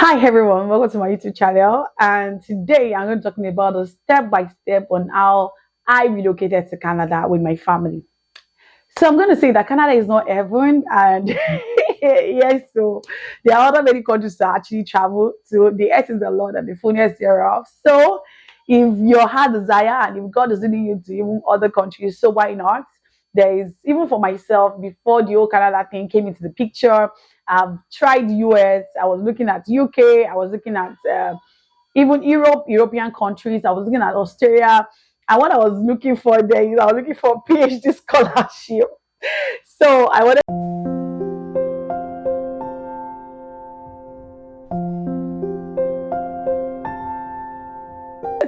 Hi everyone, welcome to my YouTube channel. And today I'm going to be talking about a step by step on how I relocated to Canada with my family. So I'm going to say that Canada is not heaven, and yes, so there are other many countries to actually travel to. The earth is the Lord and the fullness thereof. So if your heart desire and if God is leading you to even other countries, so why not? There is even for myself before the whole Canada thing came into the picture. I've tried US. I was looking at UK. I was looking at even European countries. I was looking at Australia. And what I was looking for there is I was looking for a PhD scholarship. So I wanted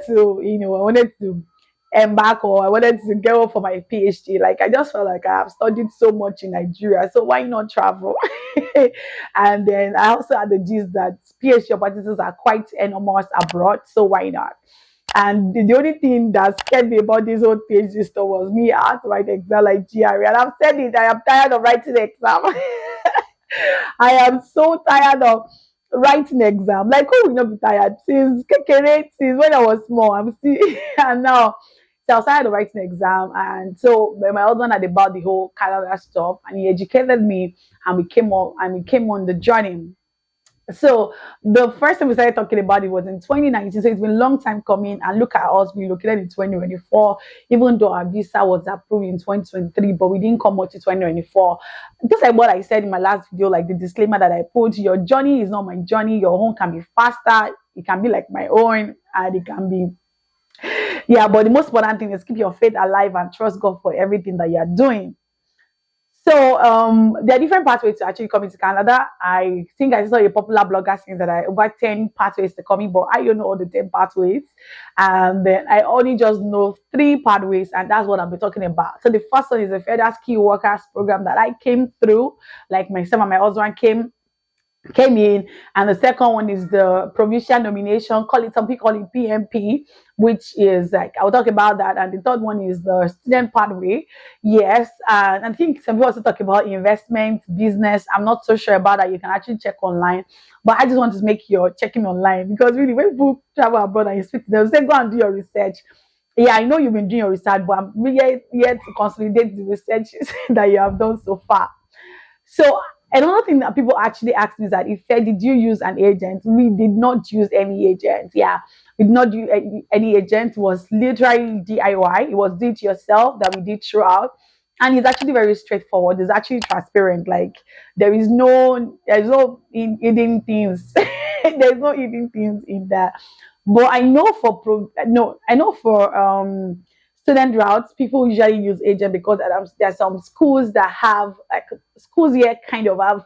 I wanted to embark or I wanted to go for my PhD. Like I just felt like I have studied so much in Nigeria, so why not travel? And then I also had the gist that PhD opportunities are quite enormous abroad, so why not? And the only thing that scared me about this whole PhD stuff was me. I had to write the exam like GRE, and I've said it. I am tired of writing the exam. I am so tired of writing exam. Like, who will not be tired? Since when I was small, I'm still and now. So I was tired of writing exam, and so my husband had about the whole Canada stuff, and he educated me, and we came on the journey. So the first time we started talking about it was in 2019. So it's been a long time coming. And look at us, we located in 2024, even though our visa was approved in 2023, but we didn't come out to 2024. Just like what I said in my last video, like the disclaimer that I put, your journey is not my journey. Your own can be faster. It can be like my own, and it can be yeah. But the most important thing is keep your faith alive and trust God for everything that you are doing. So there are different pathways to actually coming to Canada. I think I saw a popular blogger saying that I over 10 pathways to coming, but I don't know all the 10 pathways. And then I only just know three pathways, and that's what I'll be talking about. So the first one is the Federal Ski Workers Program that I came through, like myself and my husband came in, and the second one is the provincial nomination, call it, some people call it PMP, which is like I'll talk about that. And the third one is the student pathway. Yes, and I think some people also talk about investment business. I'm not so sure about that. You can actually check online, but I just want to make your checking online, because really when people travel abroad and you speak to them, say go and do your research. Yeah, I know you've been doing your research, but I'm really yet to consolidate the research that you have done so far. So another thing that people actually ask me is that, if did you use an agent? We did not use any agent. Yeah, we did not use any agent. It was literally DIY. It was do it yourself that we did throughout. And it's actually very straightforward. It's actually transparent. Like there's no hidden things. There's no hidden things in that. But I know for no, I know for student routes, people usually use agent because there are some schools that have like schools here kind of have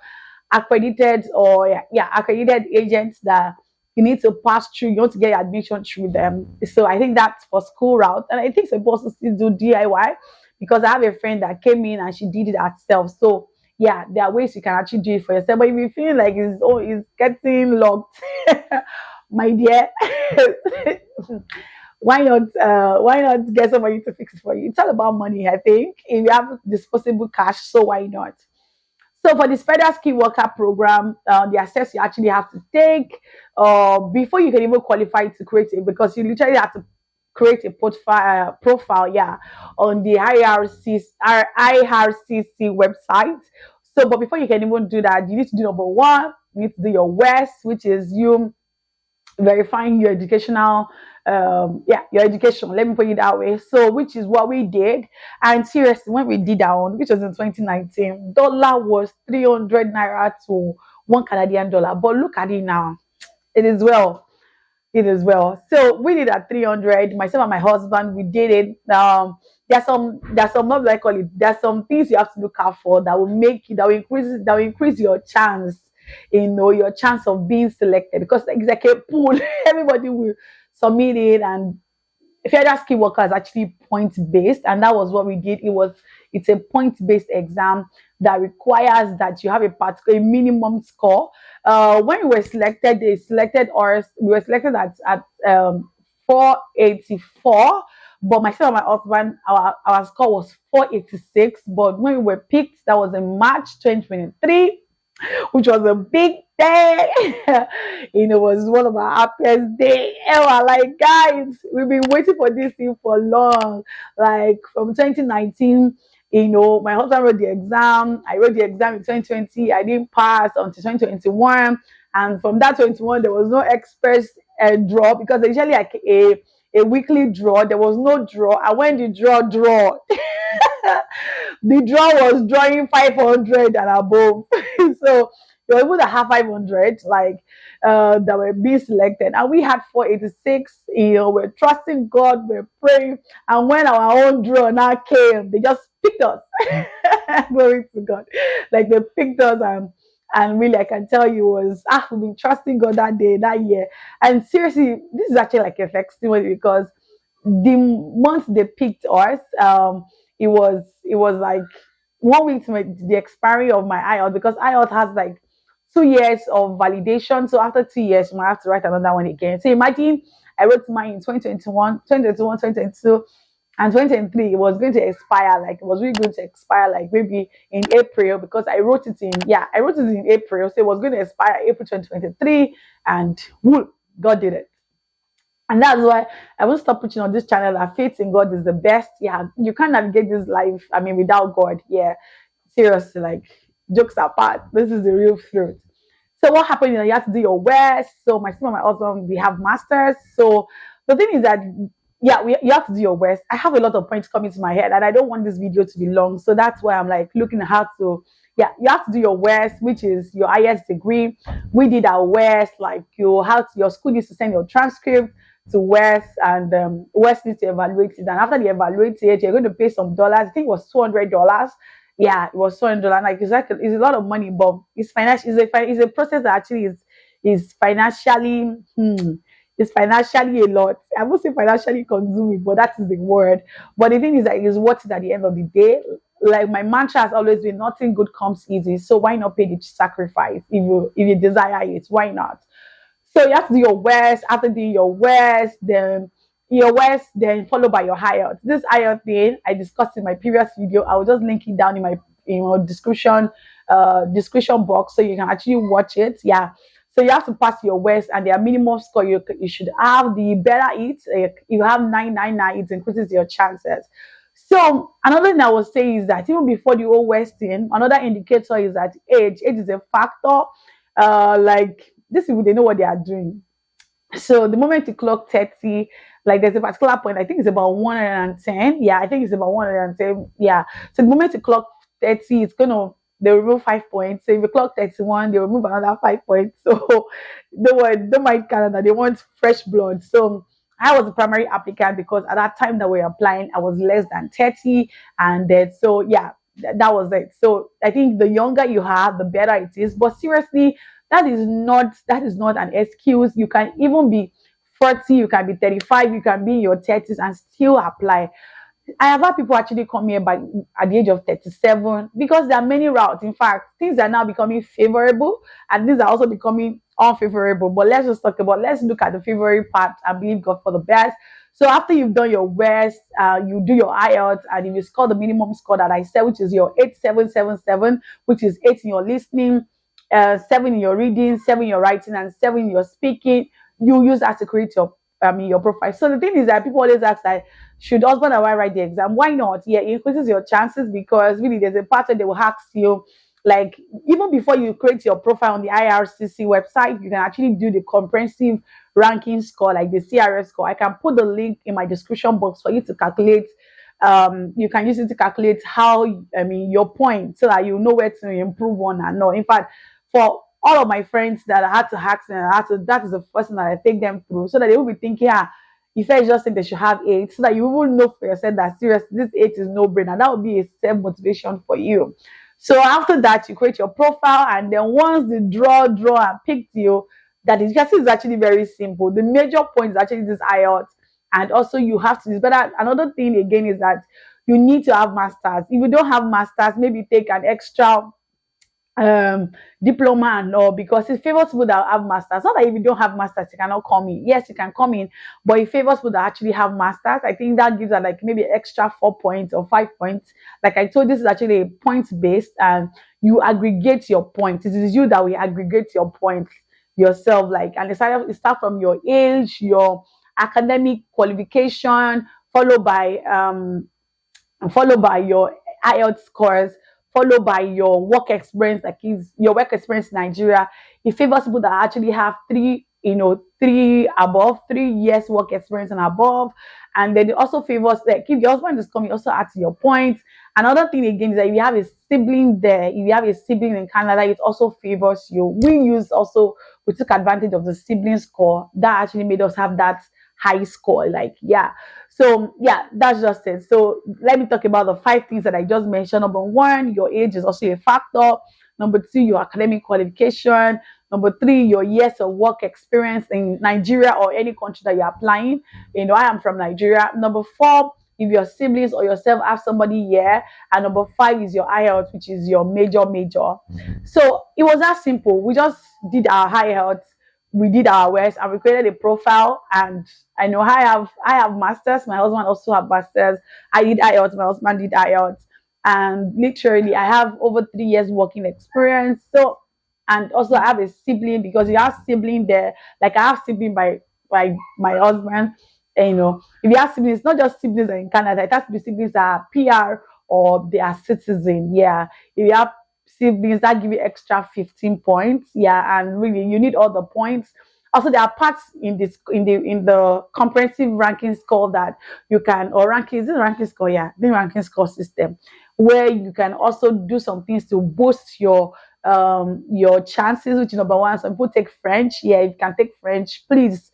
accredited or accredited agents that you need to pass through. You want to get admission through them. So I think that's for school route, and I think some people also still do DIY, because I have a friend that came in and she did it herself. So yeah, there are ways you can actually do it for yourself. But if you feel like it's getting locked, my dear, why not get somebody to fix it for you? It's all about money, I think. If you have disposable cash, so why not? So for this federal skill worker program, the assess you actually have to take before you can even qualify to create it, because you literally have to create a profile, yeah, on the IRCC website. So, but before you can even do that, you need to do number one. You need to do your WES, which is you verifying your educational your education, let me put it that way. So which is what we did. And seriously, when we did that one, which was in 2019, dollar was 300 naira to $1 Canadian, but look at it now. It is well, it is well. So we did at 300. Myself and my husband, we did it. There's some not like call it. There's some things you have to look out for that will make you that will increase your chance. Your chance of being selected, because it's like a pool. Everybody will submit it, and federal skill worker is actually point based, and that was what we did. It's a point based exam that requires that you have a particular minimum score. When we were selected, they selected us. We were selected at 484. But myself and my husband, our score was 486. But when we were picked, that was in March 2023. which was a big day. It was one of our happiest day ever. Like, guys, we've been waiting for this thing for long. Like from 2019, my husband wrote the exam. I wrote the exam in 2020. I didn't pass until 2021. And from that 21, there was no express draw because they usually like a weekly draw. There was no draw. And when the draw, the draw was drawing 500 and above. So you were able to have 500 like that were being selected, and we had 486. We're trusting God, we're praying, and when our own draw now came, they just picked us. Glory to God. Like they picked us, and really I can tell you was we've been trusting God that day, that year. And seriously, this is actually like a testimony because the month they picked us, it was like 1 week to the expiry of my IELTS, because IELTS has like 2 years of validation. So after 2 years, you might have to write another one again. So imagine I wrote mine in 2021, 2021, 2022, and 2023. It was going to expire, like it was really going to expire, like maybe in April, because I wrote it in April, so it was going to expire April 2023, and whoop, God did it. And that's why I won't stop preaching on this channel that faith in God is the best. Yeah, you can't navigate this life, I mean, without God. Yeah, seriously, like jokes apart, this is the real truth. So what happened? You have to do your worst. So my sister and my husband, we have masters. So the thing is that yeah, you have to do your worst. I have a lot of points coming to my head, and I don't want this video to be long. So that's why I'm like looking at how to. Yeah, you have to do your worst, which is your highest degree. We did our worst. Like your school needs to send your transcript to West, and West needs to evaluate it. And after they evaluate it, you're going to pay some dollars. I think it was $200. Yeah, it was $200. Like it's a lot of money, but it's financial. It's a process that actually is financially. It's financially a lot. I won't say financially consuming, but that is the word. But the thing is that it's worth it at the end of the day. Like my mantra has always been, nothing good comes easy. So why not pay the sacrifice if you desire it? Why not? So you have to do your worst. After doing your worst, then followed by your higher. This higher thing I discussed in my previous video. I will just link it down in my description box so you can actually watch it. Yeah. So you have to pass your worst, and their minimum score you should have. The better it, you have 999, it increases your chances. So another thing I will say is that even before the whole West thing, another indicator is that age. Age is a factor. Like these people, they know what they are doing. So the moment you clock 30, like there's a particular point, I think it's about 110. Yeah, I think it's about 110. Yeah. So the moment you clock 30, they'll remove 5 points. So if you clock 31, they'll remove another 5 points. So don't mind Canada, they want fresh blood. So I was a primary applicant because at that time that we were applying, I was less than 30. And then so yeah, that was it. So I think the younger you have, the better it is. But seriously, that is not an excuse. You can even be 40, you can be 35, you can be in your 30s and still apply. I have had people actually come here at the age of 37, because there are many routes. In fact, things are now becoming favorable, and these are also becoming unfavorable. But let's look at the favorable part and believe God for the best. So after you've done your worst, you do your IELTS, and if you score the minimum score that I said, which is your 8777, which is 8 in your listening, 7 in your reading, 7 in your writing, and 7 in your speaking, you use that to create your profile. So the thing is that people always ask that, should husband and wife write the exam? Why not? Yeah, it increases your chances, because really there's a part where they will ask you, like even before you create your profile on the IRCC website, you can actually do the comprehensive ranking score, like the CRS score. I can put the link in my description box for you to calculate. You can use it to calculate your point, so that you know where to improve on and not. In fact, for all of my friends that I had to hack, that is the first thing that I take them through, so that they will be thinking, if I just think they should have 8, so that you will know for yourself that seriously this 8 is no brainer. That would be a self motivation for you. So after that, you create your profile, and then once the draw and picked you, that is just is actually very simple. The major point is actually this IELTS, and also you have to. But another thing again is that you need to have masters. If you don't have masters, maybe take an extra um diploma and all, because it favors people that have masters. Not that if you don't have masters you cannot come in. Yes, you can come in, but it favors people that actually have masters. I think that gives her like maybe extra 4 points or 5 points. Like I told, this is actually a points based, and you aggregate your points. It is you that will aggregate your points yourself. Like, and it start from your age, your academic qualification, followed by followed by your IELTS scores, followed by your work experience, like is your work experience in Nigeria. It favors people that actually have three, 3 years work experience and above. And then it also favors, like if your husband is coming, also adds to your points. Another thing again is that if you have a sibling there, if you have a sibling in Canada, it also favors you. We took advantage of the sibling score that actually made us have that high score. Like, yeah. So yeah, that's just it. So let me talk about the 5 things that I just mentioned. Number one, your age is also a factor. Number two, your academic qualification. Number three, your years of work experience in Nigeria or any country that you're applying. I am from Nigeria. Number four, if your siblings or yourself have somebody here. And number five is your IELTS, which is your major. So it was that simple. We just did our IELTS, we did our worst, and we created a profile. And I know I have masters. My husband also have masters. I did IELTS. My husband did IELTS, and literally I have over 3 years working experience. So, and also I have a sibling, because you have sibling there. Like I have sibling by my husband. And, if you have siblings, not just siblings in Canada. It has to be siblings that are PR or they are citizen. Yeah, if you have siblings, that give you extra 15 points. Yeah, and really you need all the points. Also, there are parts in the comprehensive ranking score that you can, or ranking, is it ranking score? Yeah, the ranking score system, where you can also do some things to boost your chances, which is number one. Some people take French. Yeah, if you can take French, please.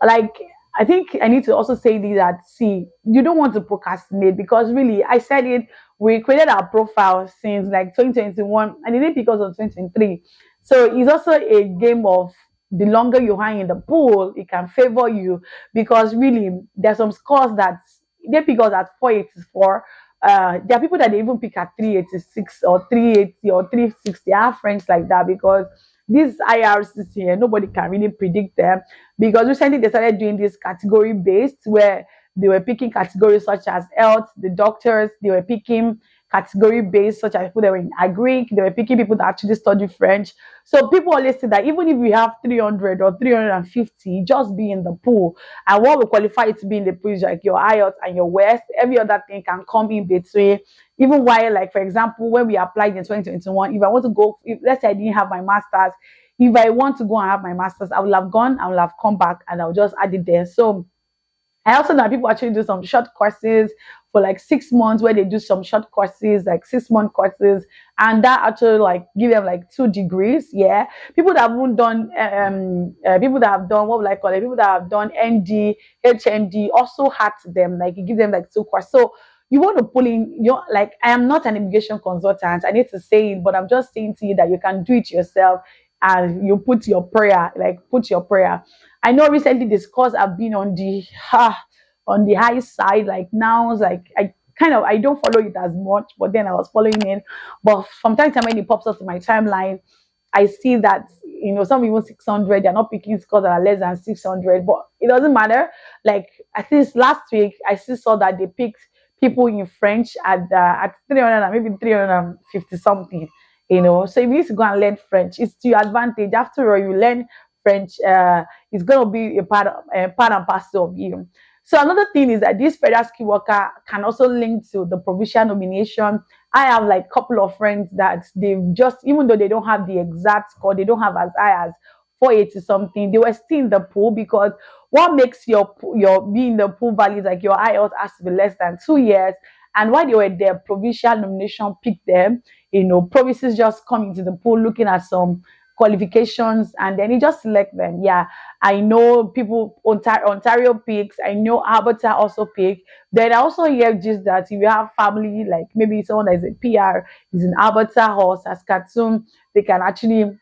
Like, I think I need to also say this, that see, you don't want to procrastinate, because really, I said it, we created our profile since like 2021, and it is because of 2023. So it's also a game of, the longer you hang in the pool, it can favor you, because really there's some scores that they pick us at 484. There are people that they even pick at 386 or 380 or 360. I have friends like that, because these IRCC here, nobody can really predict them, because recently they started doing this category based, where they were picking categories such as health, the doctors, they were picking category based, such as people that were in agric, they were picking people that actually study French. So people always say that even if you have 300 or 350, just be in the pool. And what will qualify you to be in the pool is like your IELTS and your West. Every other thing can come in between. Even while, like, for example, when we applied in 2021, if I want to go, if, let's say I didn't have my master's, if I want to go and have my master's, I will have gone, I will have come back, and I'll just add it there. So I also know people actually do some short courses for like 6 months, where they do some short courses, like 6 month courses, and that actually like give them like 2 degrees. Yeah, people that haven't done, people that have done, what would I call it? People that have done ND, HND also had them, like you give them like 2 courses. So you want to pull in your, like, I am not an immigration consultant. I need to say it, but I'm just saying to you that you can do it yourself, and you put your prayer, like put your prayer. I know recently the scores have been on the high side. Like now, it's like I don't follow it as much, but then I was following it. But from time to time when it pops up to my timeline, I see that some even 600. They're not picking scores that are less than 600, but it doesn't matter. Like at least last week, I still saw that they picked people in French at 300 and maybe 350 something. So if you need to go and learn French, it's to your advantage. After all, you learn French. It's going to be a part and parcel of you. So another thing is that this federal skill worker can also link to the provincial nomination. I have like a couple of friends that they've just, even though they don't have the exact score, they don't have as high as 480 something, they were still in the pool, because what makes your being the pool value is like your IELTS has to be less than 2 years. And while they were there, provincial nomination picked them. Provinces just come into the pool looking at some qualifications, and then you just select them. Yeah, I know people, Ontario picks. I know Alberta also pick. Then I also hear just that if you have family, like maybe someone that is a PR is in Alberta or Saskatoon, they can actually,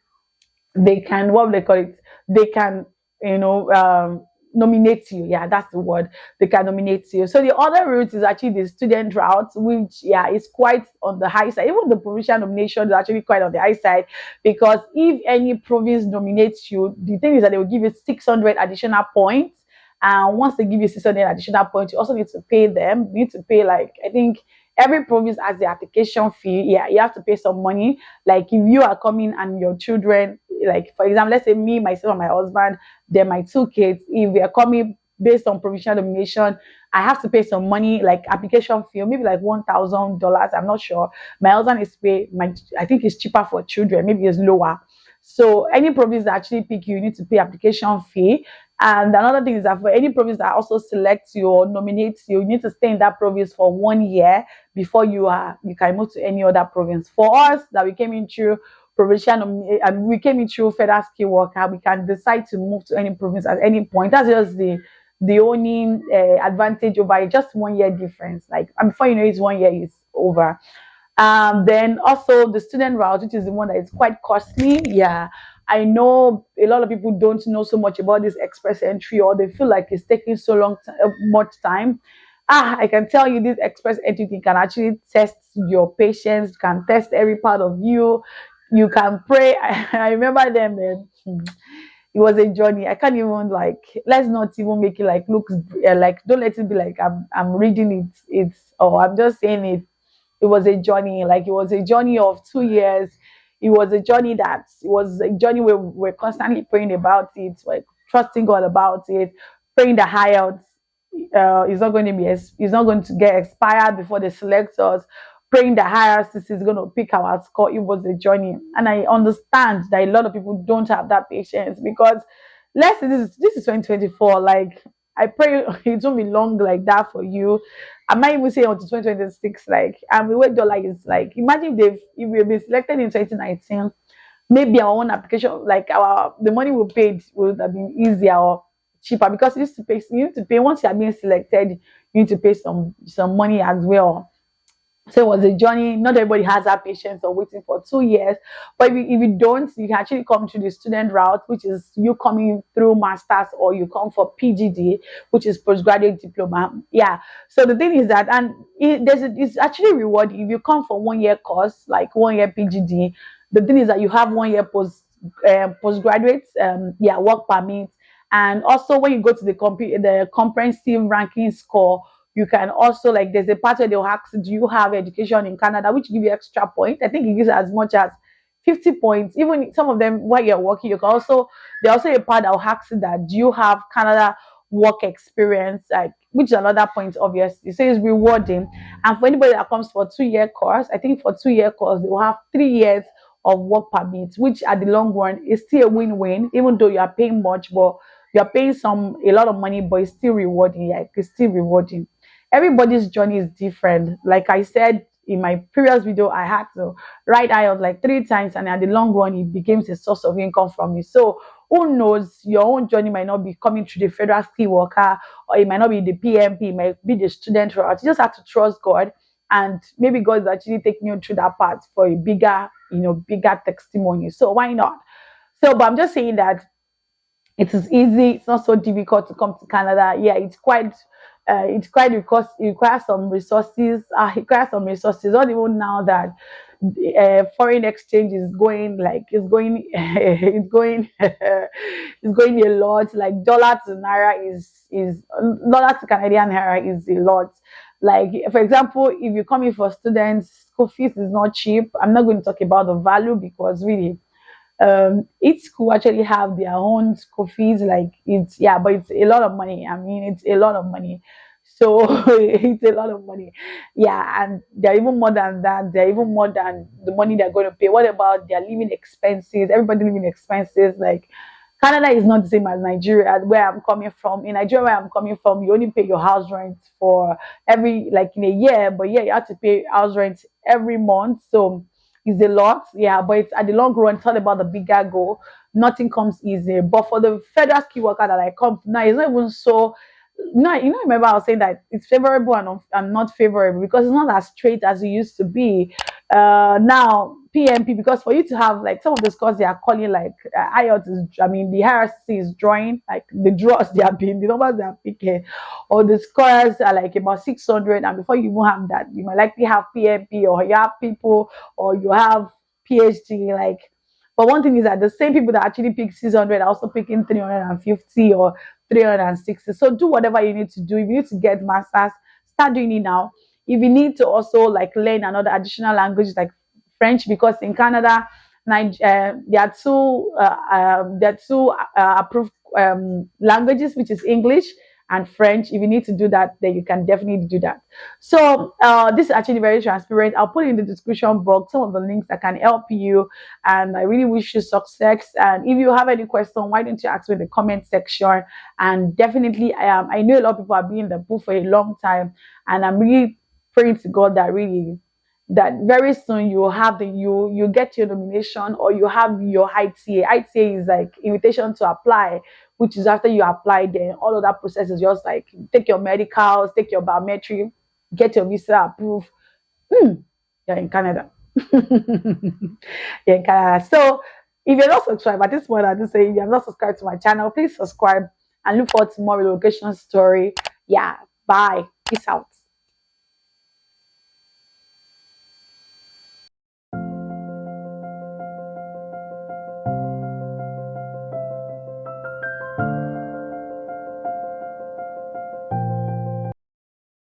they can, what they call it, they can, you know, um, nominate you. Yeah, that's the word. They can nominate you. So the other route is actually the student route, which yeah is quite on the high side. Even the provincial nomination is actually quite on the high side, because if any province nominates you, the thing is that they will give you 600 additional points. And once they give you 600 additional points, you also need to pay them. You need to pay, like, I think every province has the application fee. Yeah, you have to pay some money. Like if you are coming and your children, like for example, let's say me, myself, and my husband, then my two kids, if we are coming based on provincial nomination, I have to pay some money, like application fee, maybe like $1,000. I'm not sure. My husband is pay my, I think it's cheaper for children, maybe it's lower. So any province that actually pick you, you need to pay application fee. And another thing is that for any province that also selects you or nominates you, you need to stay in that province for 1 year before you can move to any other province. For us, that we came in through provincial and we came in through federal skill worker, we can decide to move to any province at any point. That's just the only advantage over it, just 1 year difference. Like, and before you know, it's 1 year is over. Then also the student route, which is the one that is quite costly. Yeah, I know a lot of people don't know so much about this express entry, or they feel like it's taking so much time. I can tell you this express entry thing can actually test your patience, can test every part of you. You can pray. I remember them. It was a journey. I can't even, like, let's not even make it like look like, don't let it be like I'm reading it's or I'm just saying it. It was a journey. Like it was a journey of 2 years. It was a journey where we're constantly praying about it, like trusting God about it, praying the high out is not going to be is not going to get expired before they select us. Praying the higher is going to pick our score. It was a journey, and I understand that a lot of people don't have that patience, because let's say this is 2024. Like, I pray it won't be long like that for you. I might even say until 2026. Like, and the way dollar is, like, imagine if we've been selected in 2019, maybe our own application, like our the money we paid would have been easier or cheaper, because you need to pay once you are being selected, you need to pay some money as well. So it was a journey. Not everybody has that patience of waiting for 2 years. But if you don't, you can actually come to the student route, which is you coming through masters, or you come for PGD, which is postgraduate diploma. Yeah. So the thing is that, and it's actually rewarding if you come for 1 year course, like 1 year PGD. The thing is that you have 1 year postgraduate, yeah, work permit. And also when you go to the comprehensive ranking score, you can also, like, there's a part where they'll ask, do you have education in Canada, which give you extra points. I think it gives as much as 50 points. Even some of them while you're working, you can also, there's also a part that will ask that, do you have Canada work experience, like, which is another point, obviously. So it's rewarding. And for anybody that comes for 2 year course, I think for 2 year course, they will have 3 years of work permit, which at the long run is still a win-win, even though you are paying much, but you're paying a lot of money, but it's still rewarding. Like, it's still rewarding. Everybody's journey is different. Like I said in my previous video, I had to write IELTS like 3 times, and at the long run, it became a source of income from me. So who knows, your own journey might not be coming through the federal skill worker, or it might not be the PMP, it might be the student route. You just have to trust God, and maybe God is actually taking you through that path for a bigger testimony. So why not? So, but I'm just saying that it is easy. It's not so difficult to come to Canada. Yeah, because it requires some resources. It requires some resources. Not even now that foreign exchange is going, like, it's going it's going it's going a lot. Like, dollar to naira is dollar to Canadian naira is a lot. Like, for example, if you're coming for students, school fees is not cheap. I'm not going to talk about the value, because really each school actually have their own school fees. Like, it's, yeah, but it's a lot of money. I mean, it's a lot of money. So it's a lot of money. Yeah, and they're even more than that. They're even more than the money they're going to pay. What about their living expenses? Everybody living expenses. Like, Canada is not the same as Nigeria, where I'm coming from. In Nigeria, where I'm coming from, you only pay your house rent for every, like, in a year, but yeah, you have to pay house rent every month. So it's a lot, yeah, but it's at the long run, it's all about the bigger goal. Nothing comes easy. But for the federal skill worker that I come now, it's not even so. No, remember I was saying that it's favorable and not favorable, because it's not as straight as it used to be. Now PMP, because for you to have like some of the scores they are calling like IELTS is, I mean, the HRC is drawing like the draws they are being, the numbers they are picking, or the scores are like about 600, and before you even have that, you might likely have PMP, or you have people, or you have PhD. Like, but one thing is that the same people that actually pick 600 are also picking 350 or 360. So do whatever you need to do. If you need to get masters, start doing it now. If you need to also like learn another additional language like French, because in Canada, there are two approved languages, which is English and French. If you need to do that, then you can definitely do that. So this is actually very transparent. I'll put in the description box some of the links that can help you, and I really wish you success. And if you have any question, why don't you ask me in the comment section? And definitely, I know a lot of people have been in the booth for a long time, and I'm really praying to God that really that very soon you will have you get your nomination, or you have your ITA. ITA is like invitation to apply, which is after you apply, then all of that process is just like take your medicals, take your biometric, get your visa approved. You're in Canada. You're in Canada. So if you're not subscribed at this point, I just say if you have not subscribed to my channel, please subscribe and look forward to more relocation story. Yeah, bye. Peace out.